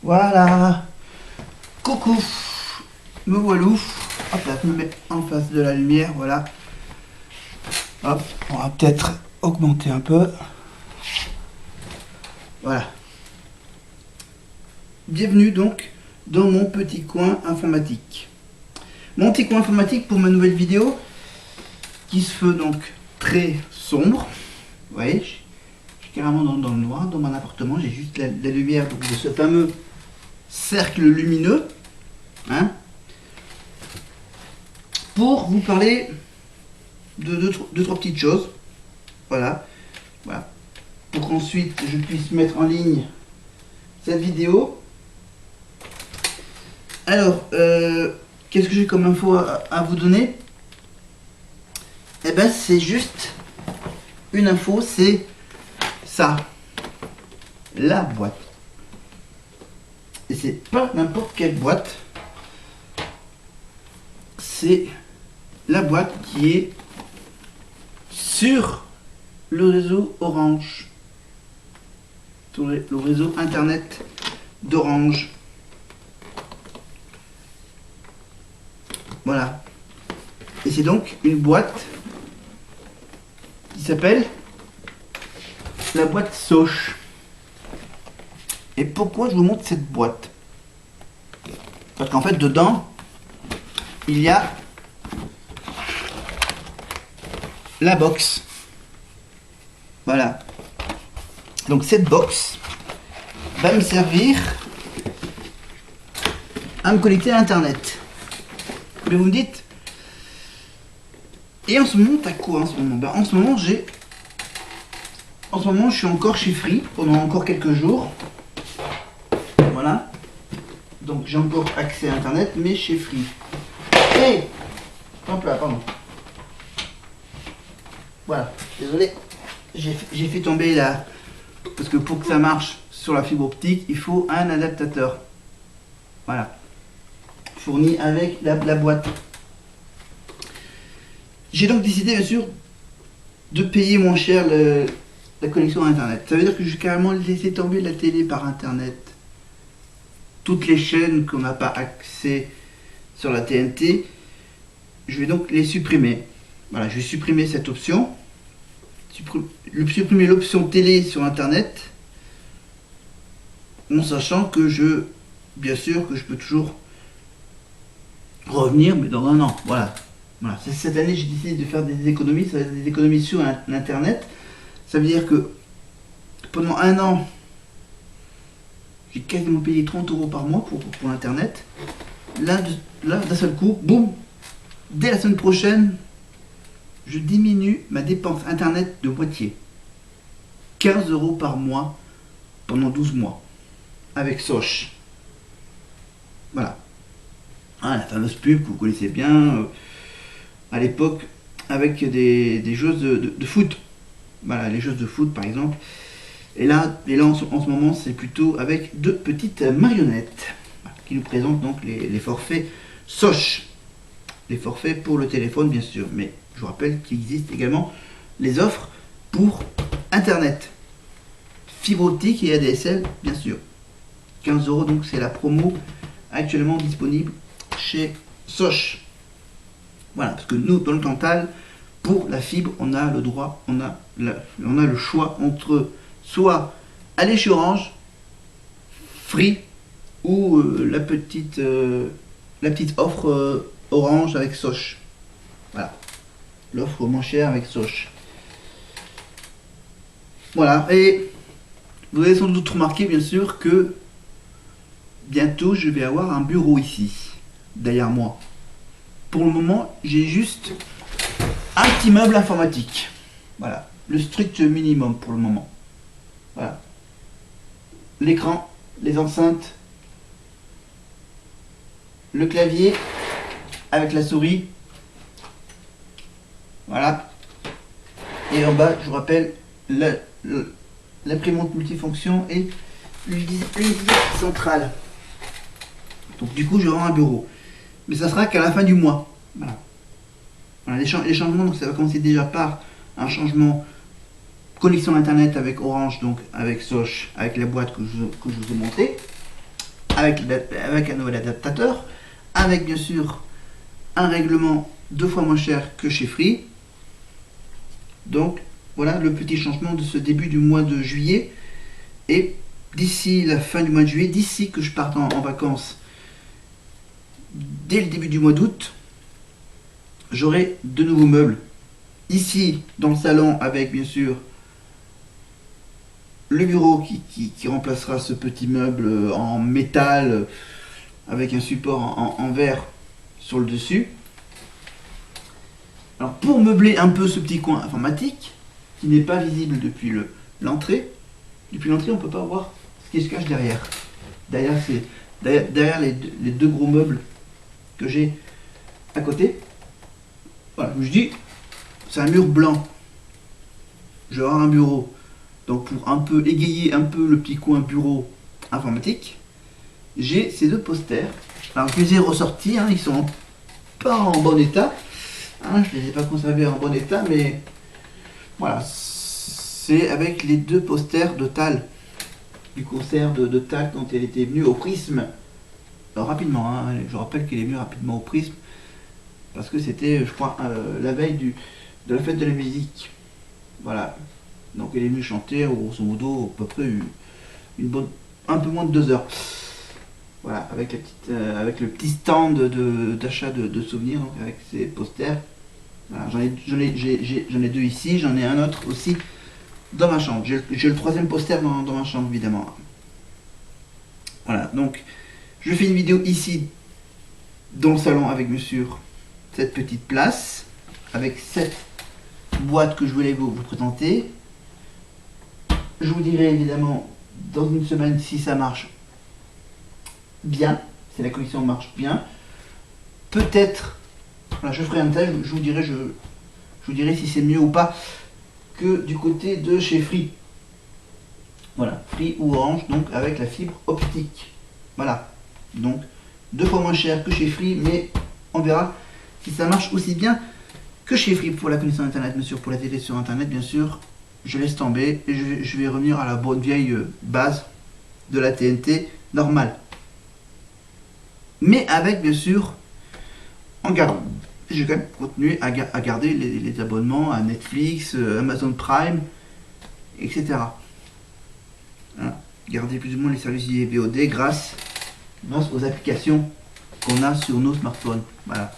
Voilà. Coucou. Me voilou. Hop là, je me mets en face de la lumière, voilà. Hop, on va peut-être augmenter un peu. Voilà. Bienvenue donc dans mon petit coin informatique. Mon petit coin informatique pour ma nouvelle vidéo qui se fait donc très sombre. Vous voyez, je suis carrément dans le noir dans mon appartement. J'ai juste la lumière donc, de ce fameux cercle lumineux. Hein, pour vous parler de deux, trois petites choses. Voilà. Voilà. Pour qu'ensuite je puisse mettre en ligne cette vidéo. Alors, qu'est-ce que j'ai comme info à vous donner? Eh ben, c'est juste une info, c'est ça. La boîte. Et c'est pas n'importe quelle boîte. C'est la boîte qui est sur le réseau Orange. Sur le réseau internet d'Orange. Voilà. Et c'est donc une boîte qui s'appelle la boîte Sosh. Et pourquoi je vous montre cette boîte? Parce qu'en fait dedans il y a la box. Voilà. Donc cette box va me servir à me connecter à internet. Mais vous me dites, et en ce moment t'as quoi en ce moment? Ben, en ce moment je suis encore chez Free pendant encore quelques jours. Voilà. Donc j'ai encore accès à internet mais chez Free. Et hop là, pardon. Voilà, désolé. J'ai fait tomber la... Parce que pour que ça marche sur la fibre optique, il faut un adaptateur. Voilà. Fourni avec la boîte. J'ai donc décidé, bien sûr, de payer moins cher la connexion à internet. Ça veut dire que j'ai carrément laissé tomber la télé par internet. Toutes les chaînes qu'on n'a pas accès sur la TNT, je vais donc les supprimer. Voilà, je vais supprimer cette option. Supprimer l'option télé sur internet, en sachant que bien sûr que je peux toujours revenir, mais dans un an. Voilà. Voilà. Cette année, j'ai décidé de faire des économies. Ça va être des économies sur internet. Ça veut dire que pendant un an, j'ai quasiment payé 30 € par mois pour l'internet. Là, d'un seul coup, boum, dès la semaine prochaine, je diminue ma dépense internet de moitié. 15 € par mois pendant 12 mois. Avec Sosh. Voilà. Ah, la fameuse pub que vous connaissez bien. À l'époque, avec des choses de foot. Voilà, les choses de foot par exemple. Et là en ce moment, c'est plutôt avec deux petites marionnettes. Qui nous présentent donc les forfaits Sosh. Les forfaits pour le téléphone, bien sûr. Mais je vous rappelle qu'il existe également les offres pour internet. Fibre optique et ADSL, bien sûr. 15 €, donc c'est la promo actuellement disponible chez Sosh. Voilà, parce que nous, dans le Cantal, pour la fibre, on a le droit, on a le choix entre soit aller chez Orange, Free, ou la petite offre Orange avec Sosh. Voilà. L'offre moins chère avec Sosh. Voilà. Et vous avez sans doute remarqué, bien sûr, que bientôt je vais avoir un bureau ici, derrière moi. Pour le moment, j'ai juste un petit meuble informatique. Voilà. Le strict minimum pour le moment. Voilà. L'écran, les enceintes, le clavier avec la souris. Voilà. Et en bas, je vous rappelle, l'imprimante multifonction et l'unité centrale. Donc du coup, je vais avoir un bureau. Mais ça sera qu'à la fin du mois. Voilà. Voilà, les changements, donc ça va commencer déjà par un changement connexion internet avec Orange, donc avec Sosh, avec la boîte que je vous ai montée. avec un nouvel adaptateur, avec bien sûr un règlement 2 fois moins cher que chez Free. Donc voilà le petit changement de ce début du mois de juillet. Et d'ici la fin du mois de juillet, d'ici que je parte en vacances, dès le début du mois d'août, j'aurai de nouveaux meubles. Ici, dans le salon, avec bien sûr le bureau qui remplacera ce petit meuble en métal avec un support en verre sur le dessus. Alors pour meubler un peu ce petit coin informatique, qui n'est pas visible depuis l'entrée, on ne peut pas voir ce qui se cache derrière. Derrière les deux gros meubles que j'ai à côté. Voilà, je dis, c'est un mur blanc. Je vais avoir un bureau. Donc pour un peu égayer un peu le petit coin bureau informatique, j'ai ces deux posters. Alors je les ai ressortis, hein, ils sont pas en bon état. Hein, je ne les ai pas conservés en bon état, mais voilà, c'est avec les deux posters de Tal, du concert de Tal quand elle était venue au Prisme. Alors, rapidement, hein, je rappelle qu'elle est venue rapidement au Prisme, parce que c'était, je crois, la veille de la fête de la musique. Voilà. Donc elle est venue chanter, grosso modo, à peu près un peu moins de 2 heures. Voilà, avec le petit stand d'achat de souvenirs, donc avec ces posters. Voilà, j'en ai 2 ici, j'en ai un autre aussi dans ma chambre. J'ai le 3e poster dans ma chambre, évidemment. Voilà, donc je fais une vidéo ici, dans le salon, avec bien sûr cette petite place, avec cette boîte que je voulais vous présenter. Je vous dirai évidemment dans une semaine si ça marche bien, si la connexion marche bien. Peut-être, voilà, je ferai un test, je vous dirai si c'est mieux ou pas que du côté de chez Free. Voilà, Free ou Orange, donc avec la fibre optique. Voilà, donc 2 fois moins cher que chez Free, mais on verra si ça marche aussi bien que chez Free pour la connexion internet, bien sûr, pour la télé sur internet, bien sûr. Je laisse tomber et je vais revenir à la bonne vieille base de la TNT normale. Mais avec, bien sûr, en gardant, j'ai quand même continué à garder les abonnements à Netflix, Amazon Prime, etc. Voilà. Garder plus ou moins les services VOD grâce aux applications qu'on a sur nos smartphones. Voilà.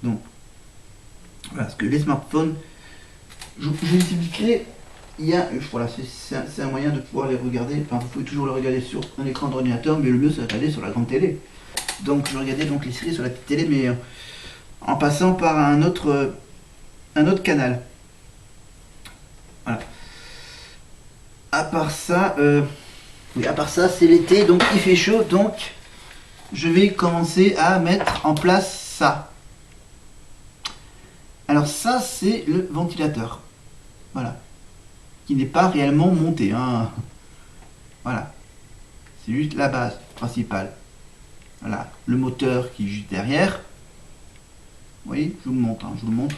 Donc, voilà, parce que les smartphones, je vous expliquerai, voilà, c'est un moyen de pouvoir les regarder. Enfin, vous pouvez toujours le regarder sur un écran d'ordinateur, mais le mieux c'est de regarder sur la grande télé. Donc je regardais donc les séries sur la petite télé, mais en passant par un autre canal. Voilà. À part ça, c'est l'été, donc il fait chaud, donc je vais commencer à mettre en place ça. Alors ça, c'est le ventilateur. Voilà. Qui n'est pas réellement monté. Hein. Voilà. C'est juste la base principale. Voilà. Le moteur qui est juste derrière. Vous voyez, je vous le montre. Hein, je vous le montre.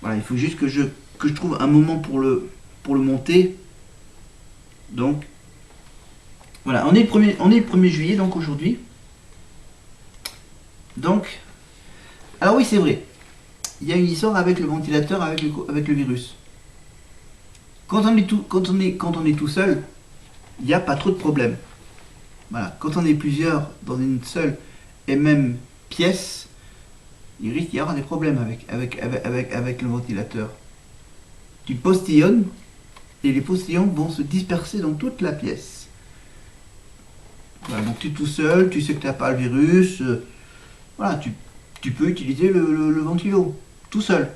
Voilà, il faut juste que je trouve un moment pour le monter. Donc, voilà. On est le 1er juillet, donc aujourd'hui. Donc, alors oui, c'est vrai. Il y a une histoire avec le ventilateur, avec le virus. Quand on est tout seul, il n'y a pas trop de problème. Voilà. Quand on est plusieurs dans une seule et même pièce, il risque d'y avoir des problèmes avec le ventilateur. Tu postillonnes et les postillons vont se disperser dans toute la pièce. Voilà, donc tu es tout seul, tu sais que tu n'as pas le virus. Voilà, tu peux utiliser le ventilo tout seul.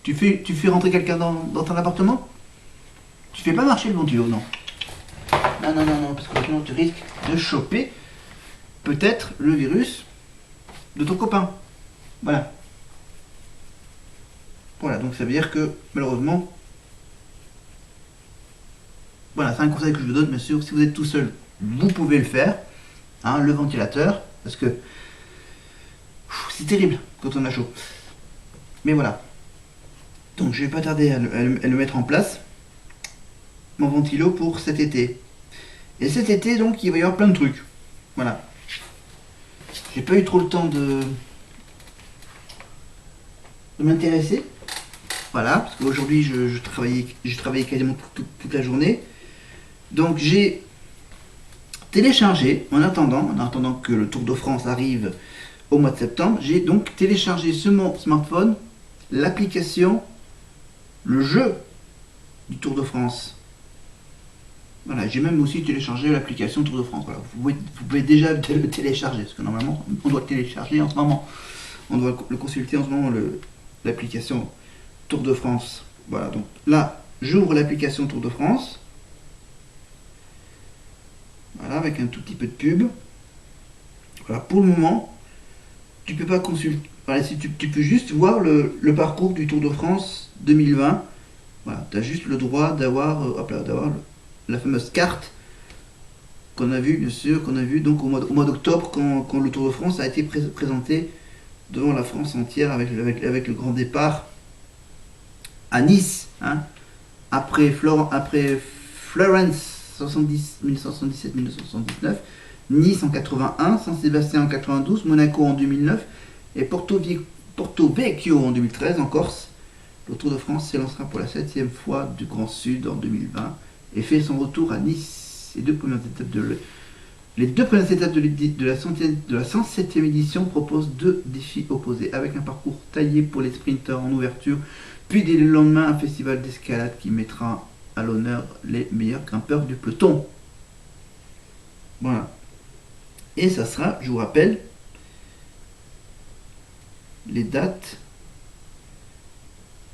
Tu fais rentrer quelqu'un dans ton appartement, tu fais pas marcher le ventilo, non. Non, parce que sinon tu risques de choper peut-être le virus de ton copain. Voilà. Voilà, donc ça veut dire que malheureusement, voilà, c'est un conseil que je vous donne, bien sûr, si vous êtes tout seul, vous pouvez le faire, hein, le ventilateur, parce que c'est terrible quand on a chaud. Mais voilà. Donc je vais pas tarder à le mettre en place, mon ventilo pour cet été. Et cet été, donc, il va y avoir plein de trucs. Voilà. J'ai pas eu trop le temps de m'intéresser. Voilà, parce qu'aujourd'hui, j'ai travaillé quasiment toute la journée. Donc, j'ai téléchargé, en attendant que le Tour de France arrive au mois de septembre, j'ai donc téléchargé sur mon smartphone l'application, le jeu du Tour de France. Voilà, j'ai même aussi téléchargé l'application Tour de France. Voilà, vous pouvez déjà le télécharger, parce que normalement, on doit le télécharger en ce moment. On doit le consulter en ce moment, l'application Tour de France. Voilà, donc là, j'ouvre l'application Tour de France. Voilà, avec un tout petit peu de pub. Voilà, pour le moment, tu peux pas consulter. Voilà, si tu peux juste voir le parcours du Tour de France 2020. Voilà, tu as juste le droit d'avoir la fameuse carte qu'on a vue, bien sûr, qu'on a vue donc au mois d'octobre quand le Tour de France a été présenté devant la France entière avec le grand départ à Nice, hein, après Florence 1977-1979, Nice en 81, Saint-Sébastien en 92, Monaco en 2009 et Porto Vecchio en 2013 en Corse. Le Tour de France s'élancera pour la 7e fois du Grand Sud en 2020 et fait son retour à Nice. Les deux premières étapes de la 107e édition proposent deux défis opposés, avec un parcours taillé pour les sprinteurs en ouverture, puis dès le lendemain un festival d'escalade qui mettra à l'honneur les meilleurs grimpeurs du peloton. Voilà. Et ça sera, je vous rappelle, les dates.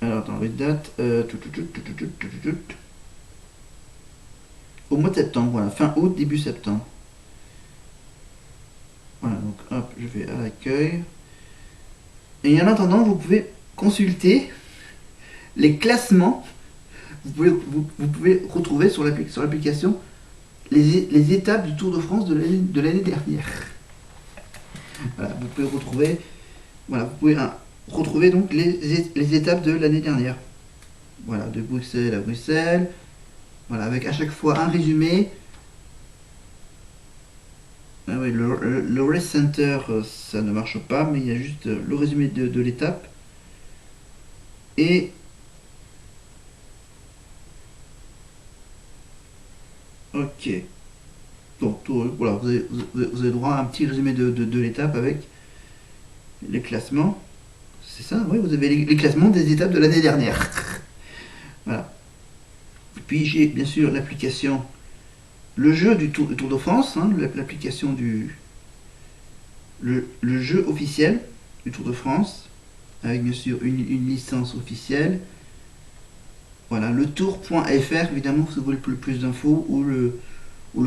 Alors attends, les dates. Au mois de septembre, voilà, fin août, début septembre. Voilà, donc hop, je vais à l'accueil. Et en attendant, vous pouvez consulter les classements. Vous pouvez retrouver sur l'application les étapes du Tour de France de l'année dernière. Voilà, vous pouvez retrouver donc les étapes de l'année dernière. Voilà, de Bruxelles à Bruxelles. Voilà, avec à chaque fois un résumé. Ah oui, le Race Center, ça ne marche pas, mais il y a juste le résumé de l'étape. Et ok. Donc voilà, vous avez droit à un petit résumé de l'étape avec les classements. C'est ça, oui, vous avez les classements des étapes de l'année dernière. Voilà. Et puis j'ai bien sûr l'application, le jeu du Tour de France, hein, l'application le jeu officiel du Tour de France, avec bien sûr une licence officielle. Voilà, le tour.fr, évidemment, si vous voulez plus d'infos, ou le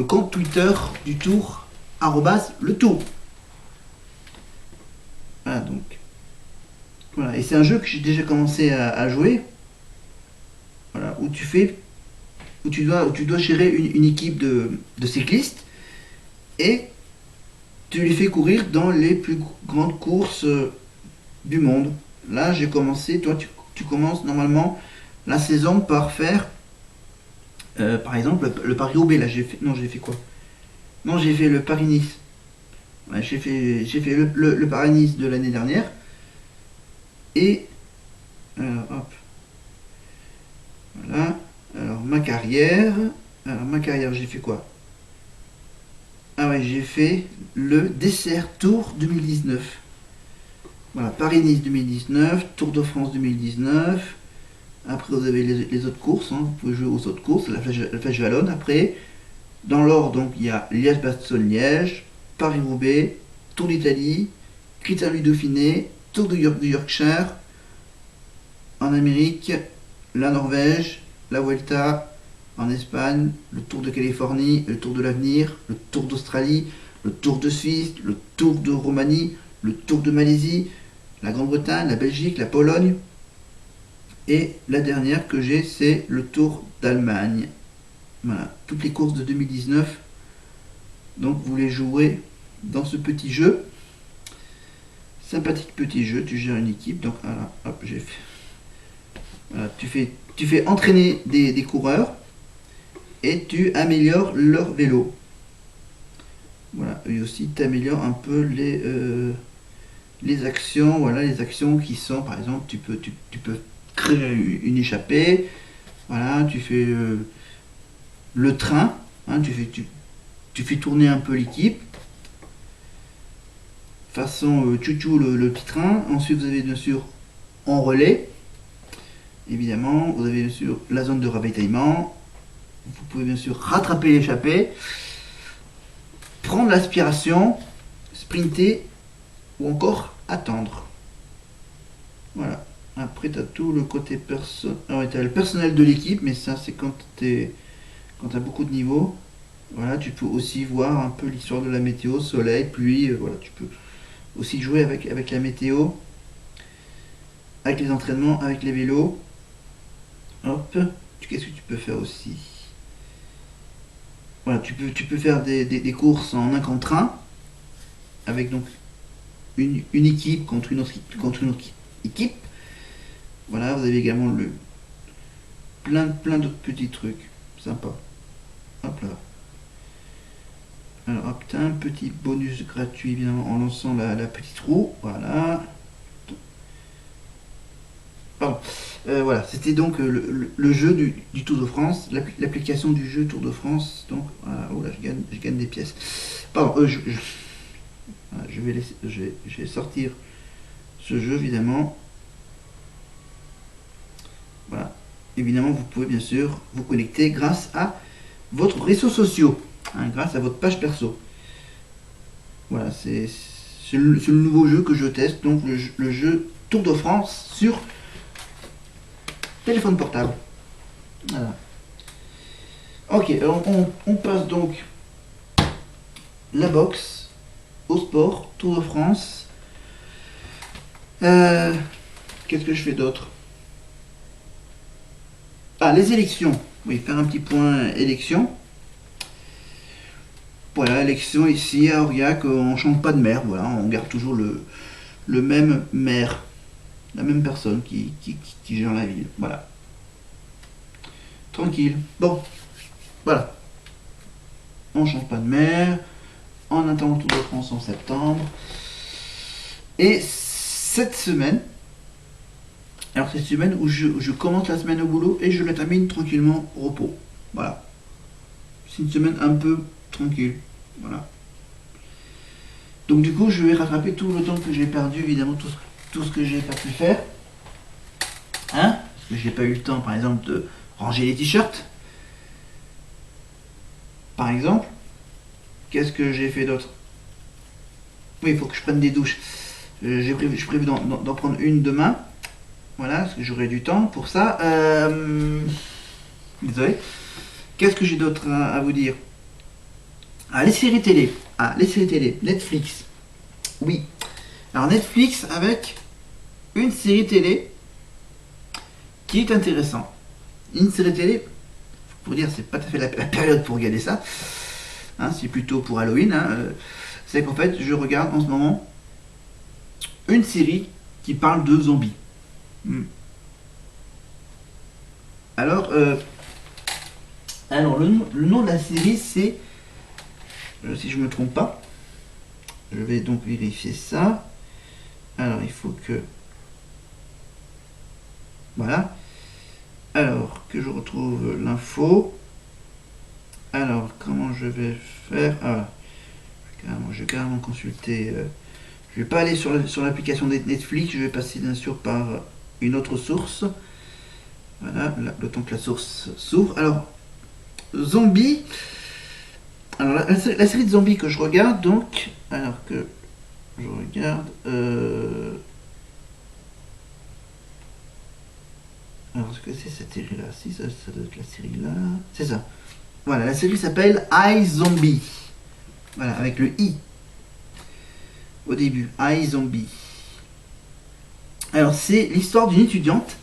compte Twitter du Tour, @le Tour. Voilà, donc. Voilà, et c'est un jeu que j'ai déjà commencé à jouer. Voilà, où tu dois gérer une équipe de cyclistes et tu les fais courir dans les plus grandes courses du monde. Là, j'ai commencé, toi, tu commences normalement la saison par faire, par exemple, le Paris-Roubaix. Là, j'ai fait quoi? Non, j'ai fait le Paris-Nice. Ouais, j'ai fait le Paris-Nice de l'année dernière. Et, hop, voilà. Alors, ma carrière, j'ai fait quoi? Ah ouais, j'ai fait le Dessert Tour 2019. Voilà, Paris-Nice 2019, Tour de France 2019. Après, vous avez les autres courses, hein, vous pouvez jouer aux autres courses, la Flèche Wallonne. Après, dans l'ordre, donc, il y a Liège-Bastogne-Liège, Paris-Roubaix, Tour d'Italie, Critérium du Dauphiné, Tour du Yorkshire. En Amérique, la Norvège, la Vuelta. En Espagne, le Tour de Californie, le Tour de l'Avenir, le Tour d'Australie, le Tour de Suisse, le Tour de Roumanie, le Tour de Malaisie, la Grande-Bretagne, la Belgique, la Pologne. Et la dernière que j'ai, c'est le Tour d'Allemagne. Voilà, toutes les courses de 2019. Donc vous les jouez dans ce petit jeu. Sympathique petit jeu, tu gères une équipe. Donc voilà, hop, j'ai fait. Voilà, tu fais entraîner des coureurs. et tu améliores leur vélo. Voilà, et aussi tu améliores un peu les actions, voilà, les actions qui sont, par exemple, tu peux créer une échappée, voilà, tu fais le train, hein, tu fais tourner un peu l'équipe, façon tchou le petit train. Ensuite vous avez bien sûr en relais, évidemment, vous avez bien sûr la zone de ravitaillement, vous pouvez bien sûr rattraper l'échappée, prendre l'aspiration, sprinter ou encore attendre. Voilà. Après, tu as tout le côté alors, tu as le personnel de l'équipe, mais ça, c'est quand tu as beaucoup de niveaux. Voilà, tu peux aussi voir un peu l'histoire de la météo, soleil, pluie. Voilà, tu peux aussi jouer avec la météo, avec les entraînements, avec les vélos. Hop, qu'est-ce que tu peux faire aussi? Voilà, tu peux faire des courses en un contre un, avec donc une équipe contre une autre équipe. Voilà, vous avez également plein d'autres petits trucs. Sympa. Hop là. Alors, hop, t'as un petit bonus gratuit, évidemment, en lançant la petite roue. Voilà. Pardon. Voilà, c'était donc le jeu du Tour de France, l'application du jeu Tour de France. Donc, voilà, oh là, je gagne des pièces. Pardon, voilà, je vais sortir ce jeu, évidemment. Voilà. Évidemment, vous pouvez bien sûr vous connecter grâce à votre réseaux sociaux, hein, grâce à votre page perso. Voilà, c'est le nouveau jeu que je teste, donc le jeu Tour de France sur téléphone portable. Voilà. Ok, alors on passe donc la boxe au sport, Tour de France. Qu'est-ce que je fais d'autre? Ah, les élections. Oui, faire un petit point élection. Voilà, élection ici à Aurillac, on ne change pas de maire, voilà, on garde toujours le même maire, la même personne qui gère la ville. Voilà. Tranquille. Bon, voilà. On change pas de maire. On attend le Tour de France en septembre. Et cette semaine, alors cette semaine où je commence la semaine au boulot et je la termine tranquillement au repos. Voilà. C'est une semaine un peu tranquille. Voilà. Donc du coup, je vais rattraper tout le temps que j'ai perdu, évidemment, tout ce que j'ai pas pu faire. Hein? Parce que j'ai pas eu le temps, par exemple, de ranger les t-shirts. Par exemple. Qu'est-ce que j'ai fait d'autre? Oui, il faut que je prenne des douches. Je prévu d'en prendre une demain. Voilà, parce que j'aurai du temps pour ça. Désolé. Qu'est-ce que j'ai d'autre à vous dire? Ah, les séries télé. Ah, les séries télé. Netflix. Oui. Alors Netflix avec une série télé qui est intéressante. Une série télé, pour dire, c'est pas tout à fait la période pour regarder ça. Hein, c'est plutôt pour Halloween. Hein. C'est qu'en fait, je regarde en ce moment une série qui parle de zombies. Alors, le nom de la série, c'est, si je me trompe pas, je vais donc vérifier ça. Alors, il faut que, voilà. Alors, que je retrouve l'info. Alors, comment je vais faire? Ah, je vais carrément consulter. Je vais pas aller sur l'application Netflix, je vais passer bien sûr par une autre source. Voilà, le temps que la source s'ouvre. Alors, Zombie. Alors, la série de zombies que je regarde, donc. Alors que je regarde. Alors, est-ce que c'est cette série-là? Si, ça doit être la série-là. C'est ça. Voilà, la série s'appelle iZombie. Voilà, avec le I. Au début, iZombie. Alors, c'est l'histoire d'une étudiante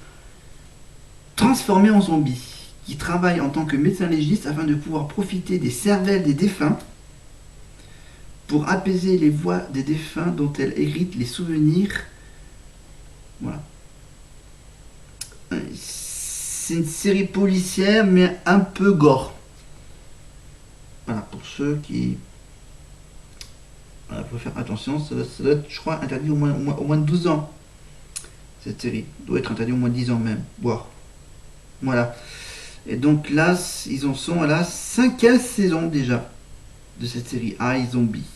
transformée en zombie qui travaille en tant que médecin légiste afin de pouvoir profiter des cervelles des défunts pour apaiser les voix des défunts dont elle hérite les souvenirs. Voilà. C'est une série policière mais un peu gore. Voilà, pour ceux qui... Voilà, faut faire attention, ça doit être, je crois, interdit au moins de 12 ans, cette série. Doit être interdit au moins de 10 ans même, voire. Voilà. Et donc là, ils en sont à la 5e saison déjà de cette série iZombie.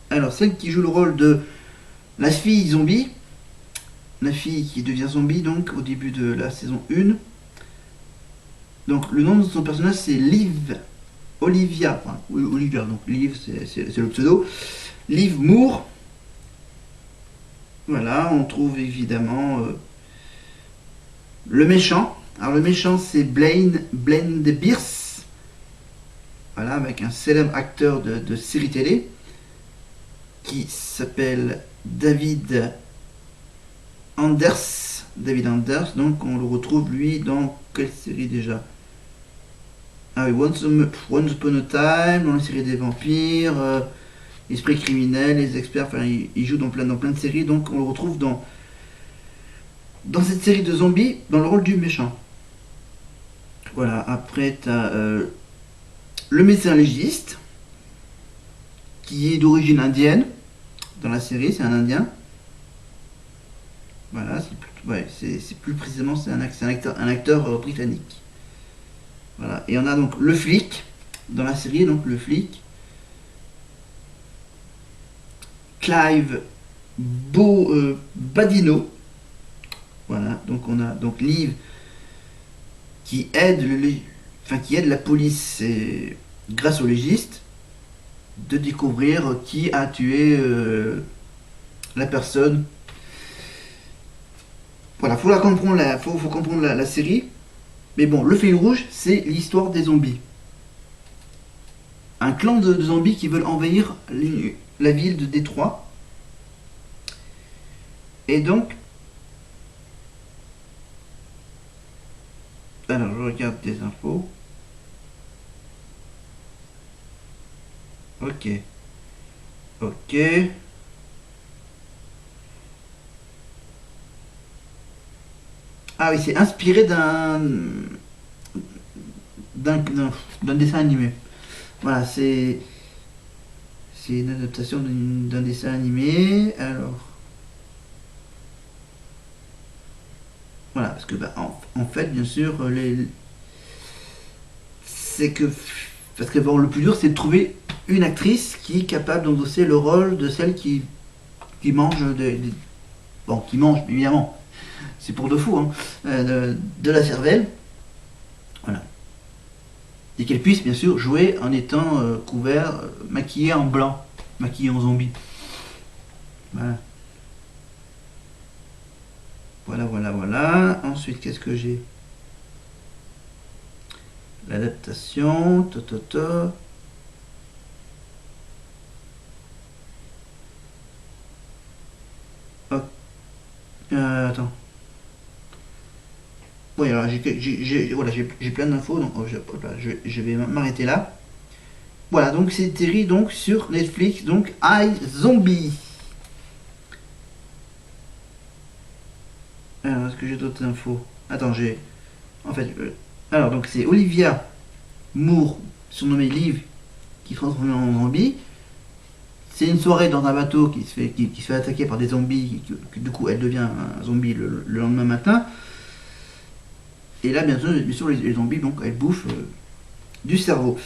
Alors, celle qui joue le rôle de la fille zombie, la fille qui devient zombie donc au début de la saison 1. Donc le nom de son personnage c'est Liv Olivia, enfin, Olivia, donc Liv c'est le pseudo. Liv Moore. Voilà, on trouve évidemment le méchant. Alors le méchant c'est Blaine de Beers. Voilà, avec un célèbre acteur de série télé qui s'appelle David Anders. David Anders, donc on le retrouve lui dans quelle série déjà? Ah oui, Once Upon a Time, dans la série des vampires, Esprit criminel, les experts, enfin il joue dans plein de séries, donc on le retrouve dans cette série de zombies, dans le rôle du méchant. Voilà, après t'as le médecin légiste, qui est d'origine indienne, dans la série, c'est un indien. Voilà, c'est plus précisément, c'est un acteur britannique. Voilà, et on a donc le flic, dans la série, donc le flic, Clive Badino. Voilà, donc on a donc Liv qui aide qui aide la police grâce au légiste de découvrir qui a tué la personne. Voilà, faut comprendre la série. Mais bon, le fil rouge, c'est l'histoire des zombies. Un clan de zombies qui veulent envahir la ville de Détroit. Et donc, alors je regarde des infos. Ok. Ok. Ah oui, c'est inspiré d'un dessin animé. Voilà, c'est une adaptation d'un dessin animé. Alors, voilà, parce que bah, en fait, bien sûr, c'est que parce que bon, le plus dur, c'est de trouver une actrice qui est capable d'endosser le rôle de celle qui mange bon, qui mange évidemment, c'est pour de fou, hein, de la cervelle. Voilà. Et qu'elle puisse bien sûr jouer en étant couvert, maquillé en blanc, maquillé en zombie. Voilà. Voilà. Ensuite, qu'est-ce que j'ai? L'adaptation, Oh, attends. Oui, alors j'ai plein d'infos, donc je vais m'arrêter là. Voilà, donc c'est une série donc, sur Netflix, donc iZombie. Alors, est-ce que j'ai d'autres infos? Attends, j'ai. En fait. Alors, donc c'est Olivia Moore, surnommée Liv, qui se transforme en zombie. C'est une soirée dans un bateau qui se fait attaquer par des zombies, du coup elle devient un zombie le lendemain matin. Et là, bien sûr les zombies, donc elles bouffent du cerveau.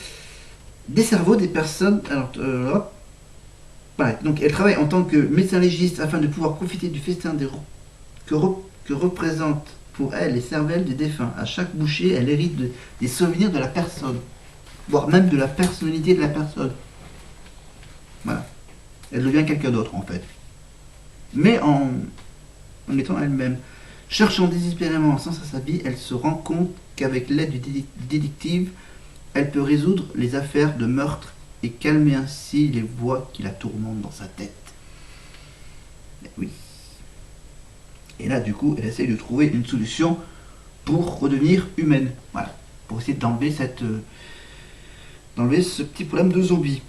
Des cerveaux des personnes. Alors, voilà, donc elle travaille en tant que médecin légiste afin de pouvoir profiter du festin que représente pour elle les cervelles des défunts. À chaque bouchée, elle hérite des souvenirs de la personne, voire même de la personnalité de la personne. Voilà. Elle devient quelqu'un d'autre en fait. Mais en étant elle-même. Cherchant désespérément un sens à sa vie, elle se rend compte qu'avec l'aide du détective, elle peut résoudre les affaires de meurtre et calmer ainsi les voix qui la tourmentent dans sa tête. Et oui. Et là, du coup, elle essaye de trouver une solution pour redevenir humaine. Voilà. Pour essayer d'enlever d'enlever ce petit problème de zombie.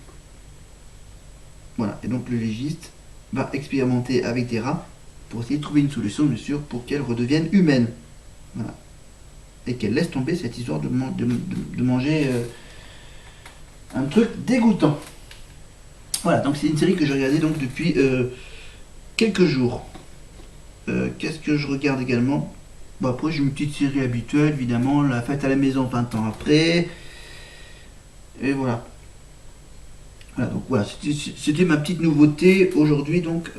Voilà. Et donc le légiste va expérimenter avec des rats pour essayer de trouver une solution, bien sûr, pour qu'elle redevienne humaine. Voilà. Et qu'elle laisse tomber cette histoire de manger un truc dégoûtant. Voilà, donc c'est une série que j'ai regardée donc depuis quelques jours. Qu'est-ce que je regarde également? Bon, après j'ai une petite série habituelle, évidemment, La Fête à la maison 20 ans après. Et voilà. Voilà, donc voilà, c'était ma petite nouveauté aujourd'hui, donc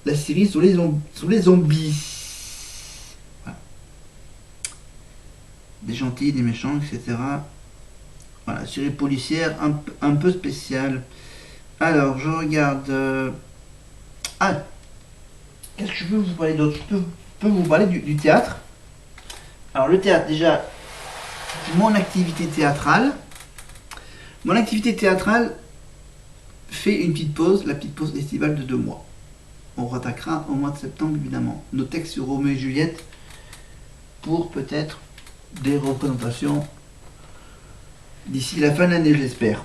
la série sur les zombies. Voilà. Des gentils, des méchants, etc. Voilà, série policière un peu spéciale. Alors, je regarde. Ah, qu'est-ce que je peux vous parler d'autre? Je peux vous parler du théâtre. Alors, le théâtre, déjà, mon activité théâtrale. Mon activité théâtrale fait une petite pause, la petite pause estivale de 2 mois. On rattaquera au mois de septembre, évidemment, nos textes sur Roméo et Juliette pour peut-être des représentations d'ici la fin de l'année, j'espère.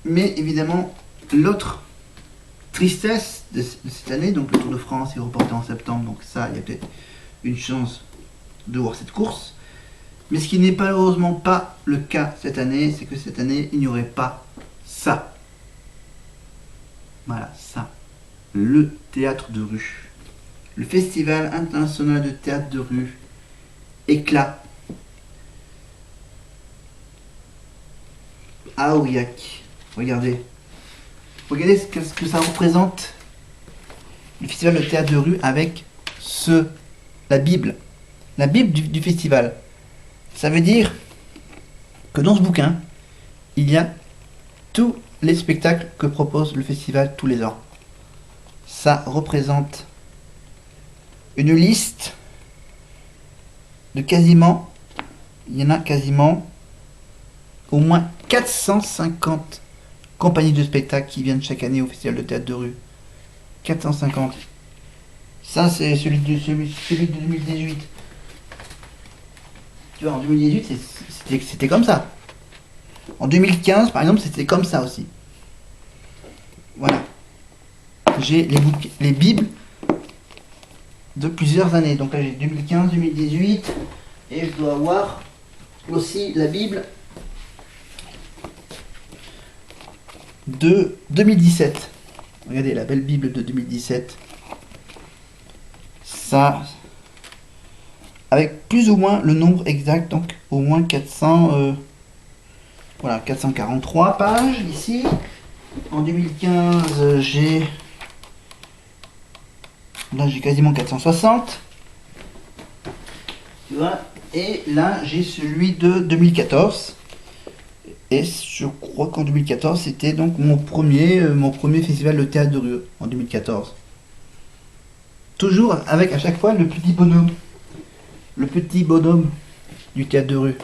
Mais évidemment, l'autre tristesse de cette année, donc le Tour de France est reporté en septembre, donc ça, il y a peut-être une chance de voir cette course. Mais ce qui n'est malheureusement pas le cas cette année, c'est que cette année, il n'y aurait pas ça. Voilà, ça. Le théâtre de rue. Le Festival international de théâtre de rue. Éclat. À Aurillac. Regardez. Regardez ce que ça représente. Le Festival de théâtre de rue avec la Bible. La Bible du festival. Ça veut dire que dans ce bouquin, il y a tous les spectacles que propose le festival tous les ans. Ça représente une liste de quasiment, il y en a quasiment au moins 450 compagnies de spectacles qui viennent chaque année au festival de théâtre de rue. 450. Ça, c'est celui de 2018. Tu vois, en 2018, c'était comme ça. En 2015, par exemple, c'était comme ça aussi. Voilà. J'ai les Bibles de plusieurs années. Donc là, j'ai 2015, 2018. Et je dois avoir aussi la Bible de 2017. Regardez, la belle Bible de 2017. Ça, avec plus ou moins le nombre exact, donc au moins 400, voilà, 443 pages ici. En 2015, là j'ai quasiment 460. Tu vois, et là j'ai celui de 2014. Et je crois qu'en 2014, c'était donc mon premier festival de théâtre de rue, en 2014. Toujours avec à chaque fois le petit bonhomme. Le petit bonhomme du théâtre de rue.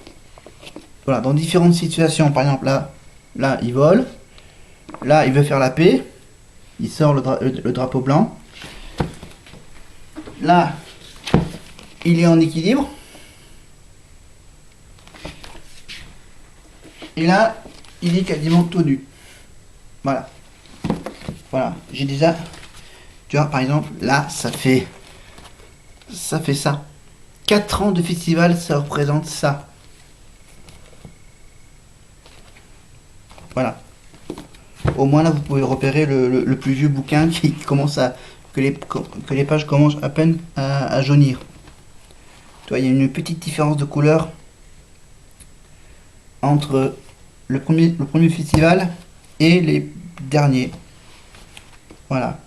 Voilà, dans différentes situations. Par exemple, là il vole. Là, il veut faire la paix. Il sort le drapeau blanc. Là, il est en équilibre. Et là, il est quasiment tout nu. Voilà. Voilà. J'ai déjà... Tu vois, par exemple, là, ça fait ça. 4 ans de festival, ça représente ça. Voilà. Au moins là, vous pouvez repérer le plus vieux bouquin qui commence à... que les pages commencent à peine à jaunir. Tu vois, il y a une petite différence de couleur entre le premier festival et les derniers. Voilà.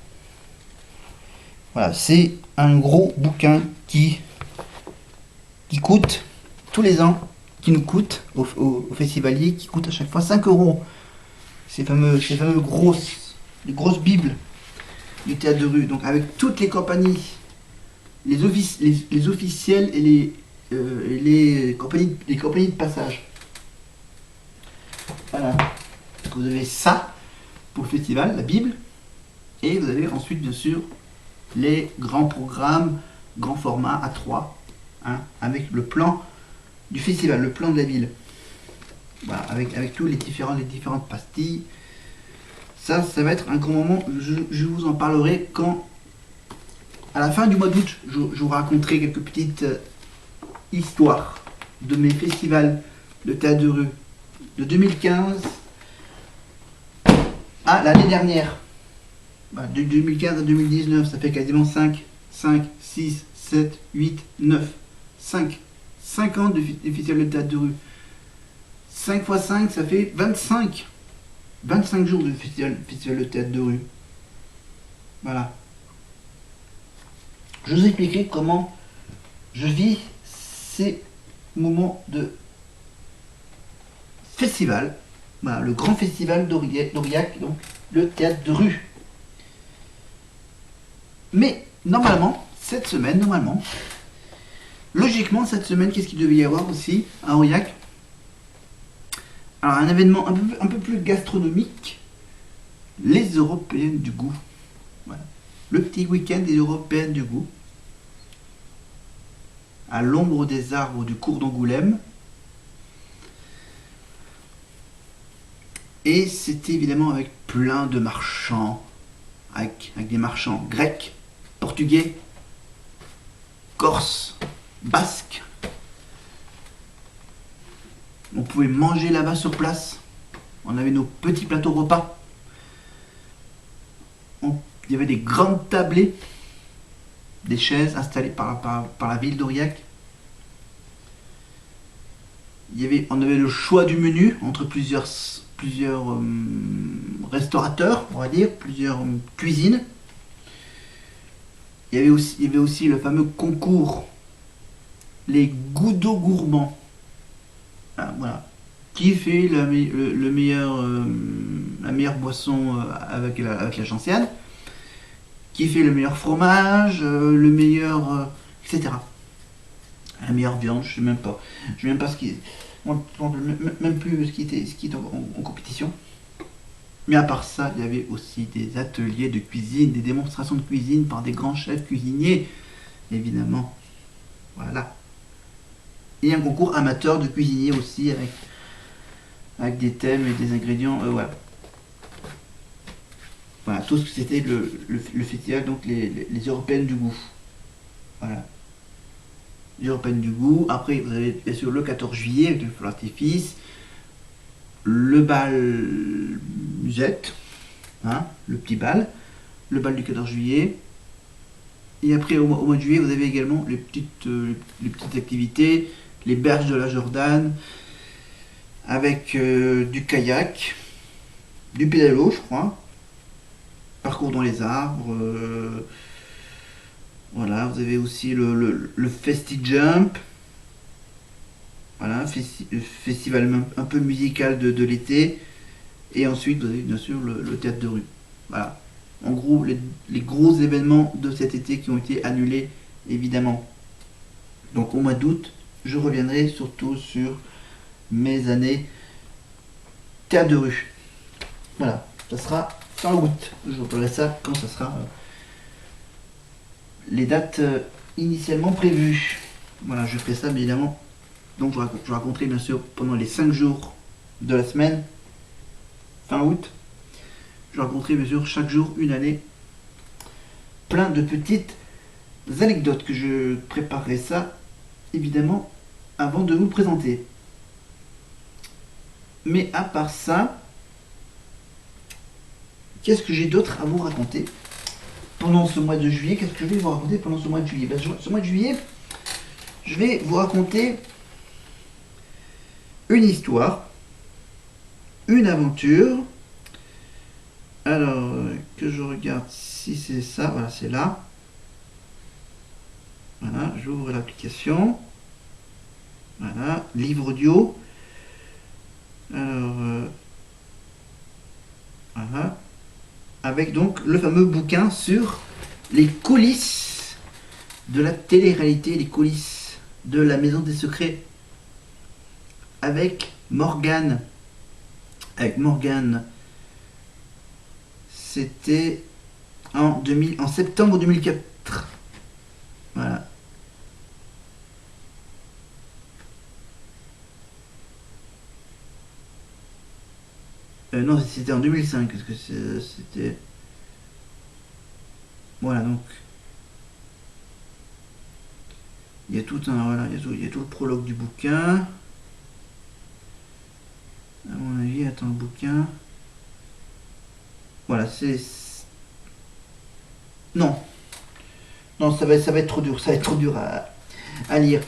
Voilà, c'est un gros bouquin qui coûte tous les ans, qui nous coûte au festivalier, qui coûte à chaque fois 5 euros. Ces fameux les grosses bibles du théâtre de rue. Donc avec toutes les compagnies, les officiels et les compagnies de passage. Voilà. Donc vous avez ça pour le festival, la Bible. Et vous avez ensuite bien sûr les grands programmes, grand format A3, hein, avec le plan du festival, le plan de la ville. Voilà, avec tous les différentes pastilles. Ça va être un grand moment. Je vous en parlerai quand, à la fin du mois d'août, je vous raconterai quelques petites histoires de mes festivals de théâtre de rue de 2015 à l'année dernière. Bah, de 2015 à 2019, ça fait quasiment 5, 6, 7, 8, 9, 5. 5 ans de festival de théâtre de rue. 5 x 5, ça fait 25. 25 jours de festival de théâtre de rue. Voilà. Je vous expliquerai comment je vis ces moments de festival. Voilà, le grand festival d'Aurillac, donc le théâtre de rue. Mais normalement, cette semaine, logiquement, cette semaine, qu'est-ce qu'il devait y avoir aussi à Aurillac? Alors, un événement un peu plus gastronomique, les Européennes du goût. Voilà. Le petit week-end des Européennes du goût. À l'ombre des arbres du cours d'Angoulême. Et c'était évidemment avec plein de marchands, avec des marchands grecs, portugais, corses, basques. On pouvait manger là-bas sur place. On avait nos petits plateaux repas. Il y avait des grandes tablées, des chaises installées par la ville d'Aurillac. On avait le choix du menu entre plusieurs restaurateurs, on va dire, plusieurs cuisines. Il y avait aussi le fameux concours, les Goudots gourmands. Ah, voilà. Qui fait la meilleure boisson avec la gentiane, qui fait le meilleur fromage, le meilleur, etc. La meilleure viande, je sais même pas. Je sais même pas ce qui est. Même plus ce qui est en compétition. Mais à part ça, il y avait aussi des ateliers de cuisine, des démonstrations de cuisine par des grands chefs cuisiniers, évidemment. Voilà. Et un concours amateur de cuisiniers aussi, avec des thèmes et des ingrédients. Voilà. Voilà, tout ce que c'était le festival, donc les Européennes du goût. Voilà. Les Européennes du goût. Après, vous avez bien sûr le 14 juillet avec le feu d'artifice, le bal musette, hein, le petit bal, le bal du 14 juillet. Et après, au mois de juillet, vous avez également les petites activités, les berges de la Jordan, avec du kayak, du pédalo, je crois, parcours dans les arbres. Voilà, vous avez aussi le Festi Jump. Voilà, festival un peu musical de l'été. Et ensuite, vous avez bien sûr le théâtre de rue. Voilà. En gros, les gros événements de cet été qui ont été annulés, évidemment. Donc au mois d'août, je reviendrai surtout sur mes années théâtre de rue. Voilà, ça sera fin août. Je vous parlerai ça quand ça sera les dates initialement prévues. Voilà, je ferai ça, mais évidemment. Donc je raconterai bien sûr pendant les 5 jours de la semaine, fin août. Je raconterai bien sûr chaque jour une année. Plein de petites anecdotes que je préparerai ça, évidemment, avant de vous le présenter. Mais à part ça, qu'est-ce que j'ai d'autre à vous raconter pendant ce mois de juillet? Qu'est-ce que je vais vous raconter pendant ce mois de juillet? Ce mois de juillet, je vais vous raconter une histoire, une aventure. Alors, que je regarde si c'est ça. Voilà, c'est là. Voilà, j'ouvre l'application. Voilà, livre audio. Alors, voilà. Avec donc le fameux bouquin sur les coulisses de la télé-réalité, les coulisses de la Maison des Secrets. Avec Morgane. C'était en septembre 2004. Voilà. Non, c'était en 2005, parce que c'était... Voilà, donc... Il y a tout le prologue du bouquin. mettre dans le bouquin. Voilà, c'est... Non. Non, ça va être trop dur. Ça va être trop dur à lire.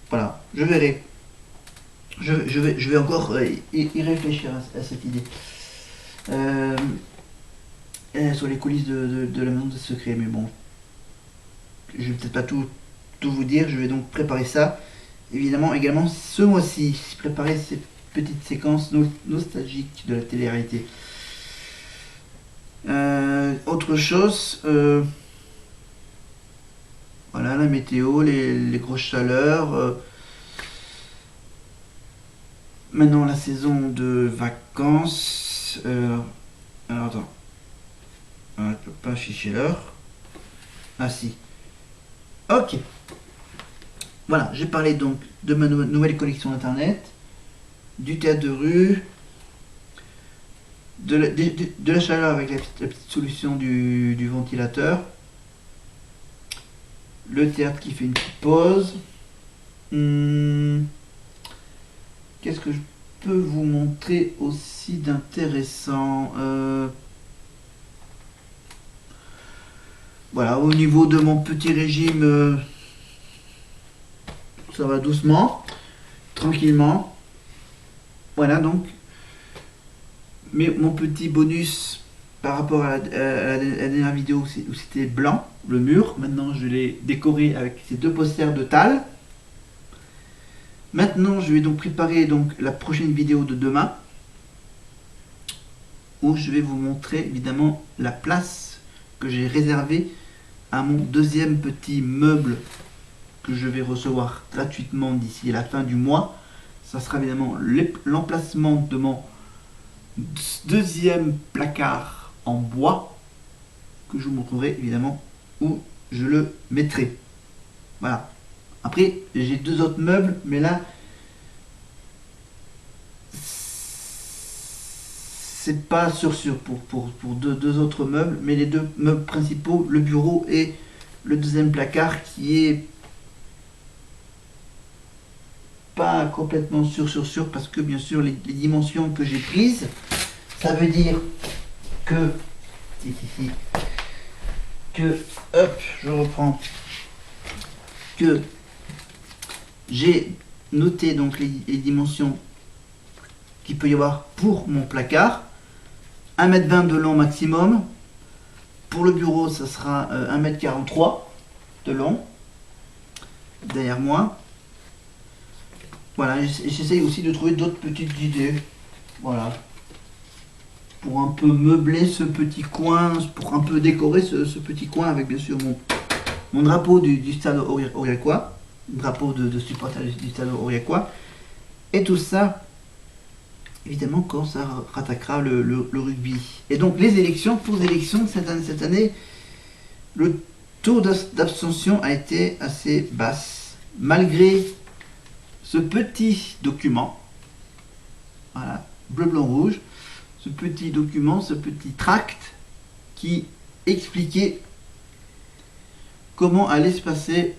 Voilà, je verrai. Je vais encore y réfléchir à cette idée. Sur les coulisses de la maison des secrets, mais bon. Je vais peut-être pas tout vous dire. Je vais donc préparer ça. Évidemment, également, ce mois-ci, préparer ces petites séquences nostalgiques de la télé-réalité. Autre chose, voilà, la météo, les grosses chaleurs. Maintenant, la saison de vacances. Alors, attends. Je peux pas afficher l'heure. Ah, si. Ok. Voilà, j'ai parlé donc de ma nouvelle collection internet, du théâtre de rue, de la chaleur avec la petite solution du ventilateur, le théâtre qui fait une petite pause. Qu'est-ce que je peux vous montrer aussi d'intéressant? Voilà, au niveau de mon petit régime, ça va doucement, tranquillement. Voilà donc. Mais mon petit bonus par rapport à la dernière vidéo où c'était blanc, le mur, maintenant je l'ai décoré avec ces deux posters de Tal. Maintenant je vais donc préparer donc la prochaine vidéo de demain, où je vais vous montrer évidemment la place que j'ai réservée à mon deuxième petit meuble que je vais recevoir gratuitement d'ici la fin du mois. Ça sera évidemment l'emplacement de mon deuxième placard en bois, que je vous montrerai évidemment où je le mettrai. Voilà. Après, j'ai deux autres meubles, mais là, c'est pas sûr pour deux autres meubles, mais les deux meubles principaux, le bureau et le deuxième placard, qui est pas complètement sûr, parce que bien sûr les dimensions que j'ai prises, ça veut dire que hop, je reprends, que j'ai noté donc les dimensions qu'il peut y avoir pour mon placard. 1,20 m de long maximum. Pour le bureau, ça sera 1,43 m de long derrière moi. Voilà, j'essaye aussi de trouver d'autres petites idées. Voilà. Pour un peu meubler ce petit coin, pour un peu décorer ce petit coin avec bien sûr mon drapeau du Stade Aurillacois, drapeau de supporter du Stade Aurillacois. Et tout ça, évidemment, quand ça rattaquera le rugby. Et donc les élections, pour les élections cette année, le taux d'abstention a été assez basse, malgré ce petit document, voilà, bleu, blanc, rouge, ce petit document, ce petit tract qui expliquait comment allait se passer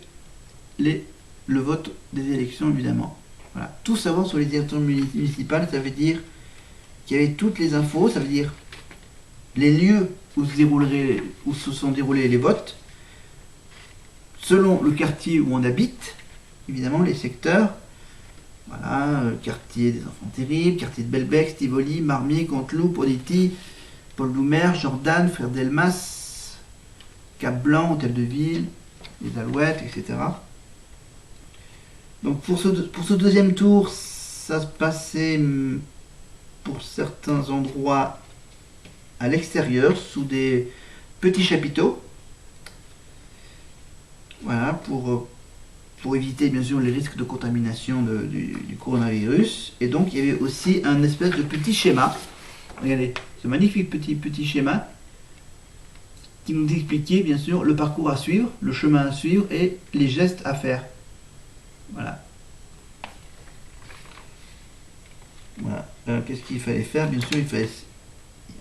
le vote des élections, évidemment. Voilà. Tout savoir sur les élections municipales, ça veut dire qu'il y avait toutes les infos, ça veut dire les lieux où se sont déroulés les votes, selon le quartier où on habite, évidemment les secteurs. Voilà, quartier des Enfants Terribles, quartier de Belbec, Tivoli, Marmier, Canteloup, Ponity, Paul Doumer, Jordan, Frère Delmas, Cap Blanc, Hôtel de Ville, les Alouettes, etc. Donc pour ce deuxième tour, ça se passait pour certains endroits à l'extérieur, sous des petits chapiteaux. Voilà, pour éviter bien sûr les risques de contamination du coronavirus. Et donc il y avait aussi un espèce de petit schéma. Regardez, ce magnifique petit schéma qui nous expliquait bien sûr le parcours à suivre, le chemin à suivre et les gestes à faire. Voilà. Voilà. Qu'est-ce qu'il fallait faire? Bien sûr,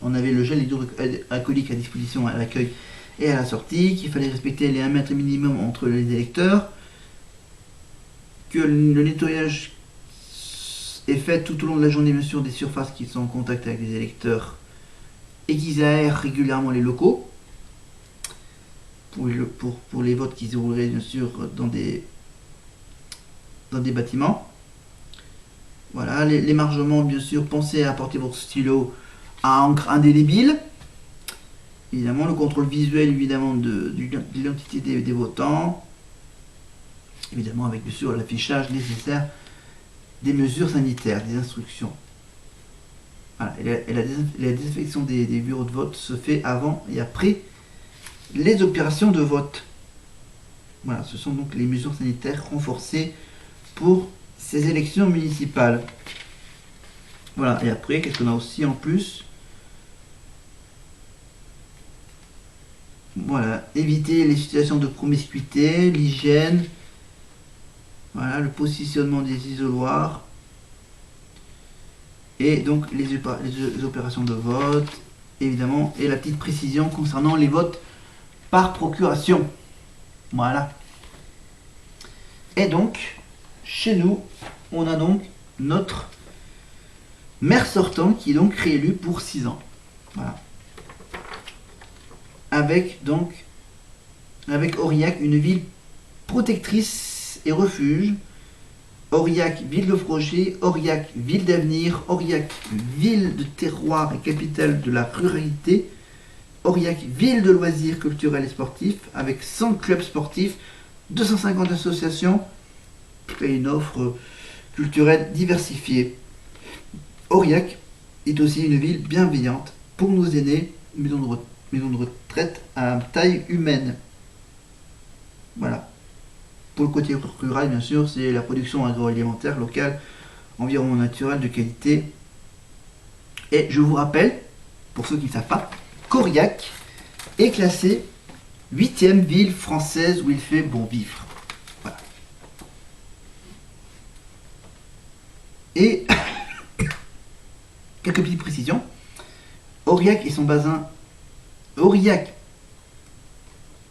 on avait le gel hydroalcoolique à disposition à l'accueil et à la sortie, qu'il fallait respecter les 1 mètre minimum entre les électeurs, que le nettoyage est faite tout au long de la journée, bien sûr, des surfaces qui sont en contact avec les électeurs et qui aèrent régulièrement les locaux pour les votes qui se dérouleraient, bien sûr, dans des bâtiments. Voilà, l'émargement, bien sûr, pensez à apporter votre stylo à encre indélébile. Évidemment, le contrôle visuel, évidemment, de l'identité des votants. Évidemment, avec, bien sûr, l'affichage nécessaire des mesures sanitaires, des instructions. Voilà, et la désinfection des bureaux de vote se fait avant et après les opérations de vote. Voilà, ce sont donc les mesures sanitaires renforcées pour ces élections municipales. Voilà, et après, qu'est-ce qu'on a aussi en plus? Voilà, éviter les situations de promiscuité, l'hygiène, voilà, le positionnement des isoloirs, et donc les opérations de vote, évidemment, et la petite précision concernant les votes par procuration. Voilà. Et donc, chez nous, on a donc notre maire sortant qui est donc réélu pour 6 ans. Voilà. Avec Aurillac, une ville protectrice et refuge. Aurillac, ville de projet. Aurillac, ville d'avenir. Aurillac, ville de terroir et capitale de la ruralité. Aurillac, ville de loisirs culturels et sportifs, avec 100 clubs sportifs, 250 associations et une offre culturelle diversifiée. Aurillac est aussi une ville bienveillante pour nos aînés, maison de retraite à taille humaine. Voilà. Pour le côté rural, bien sûr, c'est la production agroalimentaire locale, environnement naturel de qualité. Et je vous rappelle, pour ceux qui ne savent pas, qu'Aurillac est classée 8e ville française où il fait bon vivre. Voilà. Et quelques petites précisions. Aurillac et son bassin, Aurillac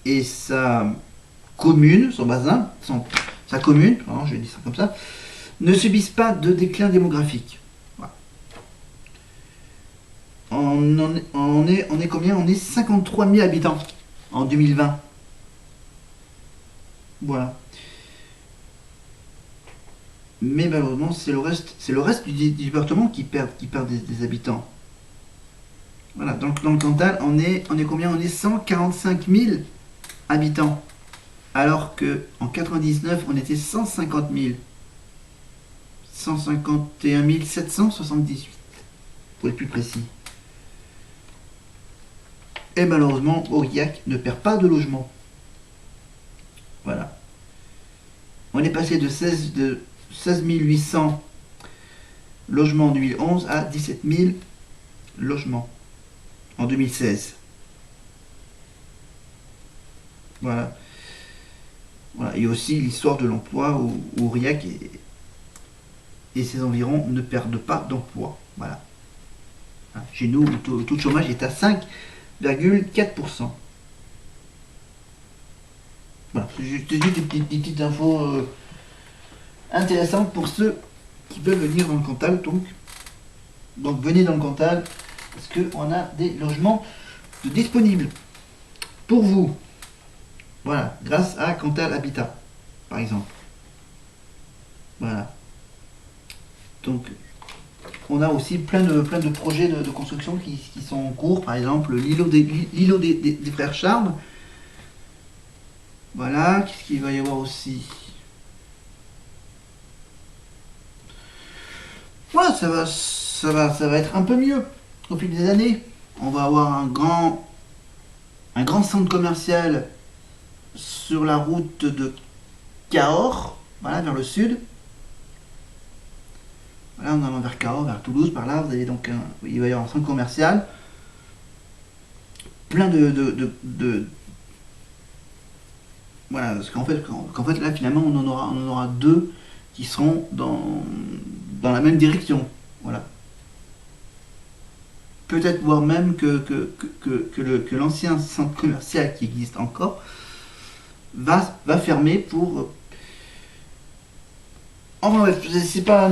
et sa commune, son bassin, sa commune, je vais dire ça comme ça, ne subissent pas de déclin démographique. Voilà. On est combien? On est 53 000 habitants en 2020. Voilà. Mais malheureusement, c'est le reste du département qui perd des habitants. Voilà, donc dans le Cantal, on est combien? On est 145 000 habitants. Alors qu'en 99, on était 150 000. 151 778, pour être plus précis. Et malheureusement, Aurillac ne perd pas de logement. Voilà. On est passé de 16 800 logements en 2011 à 17 000 logements en 2016. Voilà. Voilà. Et aussi l'histoire de l'emploi où Aurillac et ses environs ne perdent pas d'emploi. Voilà. Chez nous, le taux de chômage est à 5,4%. Voilà. C'est juste des petites infos intéressantes pour ceux qui veulent venir dans le Cantal. Donc venez dans le Cantal parce qu'on a des logements disponibles pour vous. Voilà, grâce à Cantal Habitat, par exemple. Voilà. Donc, on a aussi plein de projets de construction qui sont en cours. Par exemple, l'îlot des frères Charles. Voilà, qu'est-ce qu'il va y avoir aussi? Voilà, ça va être un peu mieux au fil des années. On va avoir un grand centre commercial sur la route de Cahors, voilà, vers le sud. Voilà, en allant vers Cahors, vers Toulouse, par là, vous avez donc il va y avoir un centre commercial. Plein voilà, parce qu'en fait là finalement on en aura deux qui seront dans la même direction. Voilà. Peut-être voire même que l'ancien centre commercial qui existe encore va fermer pour Enfin bref, c'est pas,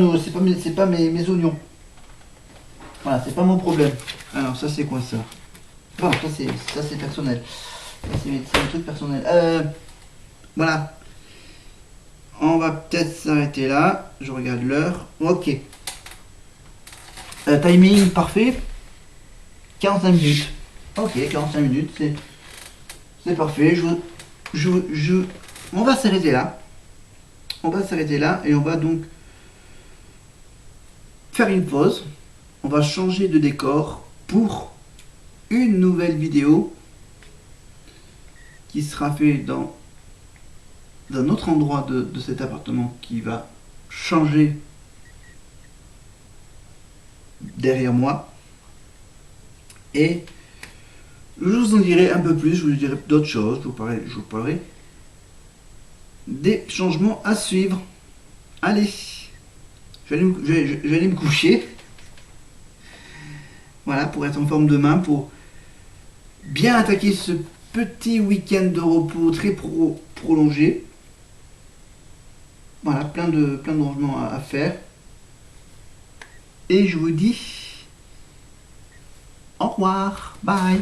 c'est pas mes oignons. Voilà, c'est pas mon problème. Alors ça c'est quoi ça? Bon, ça c'est personnel. Ça c'est un truc personnel. Voilà. On va peut-être s'arrêter là. Je regarde l'heure. Ok. Timing parfait. 45 minutes. Ok, 45 minutes, c'est parfait. On va s'arrêter là. On va s'arrêter là et on va donc faire une pause. On va changer de décor pour une nouvelle vidéo qui sera faite dans un autre endroit de cet appartement qui va changer derrière moi. Et je vous en dirai un peu plus, je vous dirai d'autres choses, je vous parlerai des changements à suivre. Allez, je vais aller me coucher. Voilà, pour être en forme demain, pour bien attaquer ce petit week-end de repos très prolongé. Voilà, plein de rangements à faire. Et je vous dis au revoir, bye.